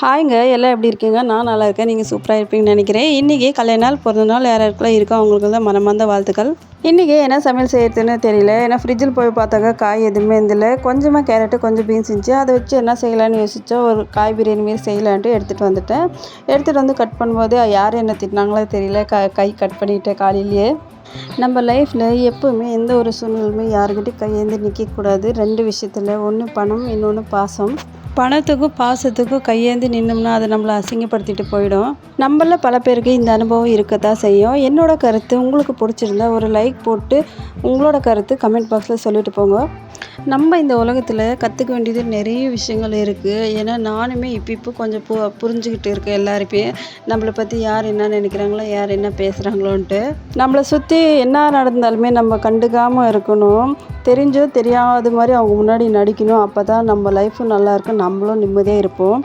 ஹாய்ங்க எல்லாம் எப்படி இருக்கீங்க? நான் நல்லா இருக்கேன். நீங்கள் சூப்பரா இருப்பீங்கன்னு நினைக்கிறேன். இன்றைக்கி கல்யாண நாள், பிறந்த நாள் யார் யாருக்கெல்லாம் இருக்கோ அவங்களுக்கு தான் மனமார்ந்த வாழ்த்துக்கள். இன்றைக்கி என்ன சமையல் செய்யறதுன்னு தெரியல. ஏன்னா ஃப்ரிட்ஜில் போய் பார்த்தாக்கா காய் எதுவுமே இருந்தில்ல. கொஞ்சமாக கேரட்டு, கொஞ்சம் பீன்ஸ் இருந்துச்சு. அதை வச்சு என்ன செய்யலான்னு யோசிச்சா ஒரு காய் பிரியாணி மாரி செய்யலான்ட்டு எடுத்துகிட்டு வந்துட்டேன். எடுத்துகிட்டு வந்து கட் பண்ணும்போது யார் என்ன திட்டினாங்களோ தெரியல. கை கட் பண்ணிவிட்டேன் காலையிலேயே. நம்ம லைஃப்பில் எப்போவுமே எந்த ஒரு சூழ்நிலையுமே யாருக்கிட்டையும் கையேந்தி நிற்கக்கூடாது. 2 விஷயத்தில், ஒன்று பணம், இன்னொன்று பாசம். பணத்துக்கும் பாசத்துக்கும் கையேந்தி நின்னோம்னா அது நம்மளை அசிங்கப்படுத்திட்டு போயிடும். நம்மள பல பேருக்கு இந்த அனுபவம் இருக்கத்தான் செய்யும். என்னோட கருத்து உங்களுக்கு பிடிச்சிருந்தா ஒரு லைக் போட்டு உங்களோட கருத்து கமெண்ட் பாக்ஸில் சொல்லிட்டு போங்க. நம்ம இந்த உலகத்தில் கற்றுக்க வேண்டியது நிறைய விஷயங்கள் இருக்குது. ஏன்னா நானுமே இப்போ கொஞ்சம் புரிஞ்சுக்கிட்டு இருக்கேன் எல்லாருமே. நம்மளை பற்றி யார் என்ன நினைக்கிறாங்களோ, யார் என்ன பேசுகிறாங்களோன்ட்டு. நம்மளை சுற்றி என்ன நடந்தாலுமே நம்ம கண்டுக்காமல் இருக்கணும். தெரிஞ்சோ தெரியாத மாதிரி அவங்க முன்னாடி நடிக்கணும். அப்போ தான் நம்ம லைஃப்பும் நல்லாயிருக்கும், நம்மளும் நிம்மதியாக இருப்போம்.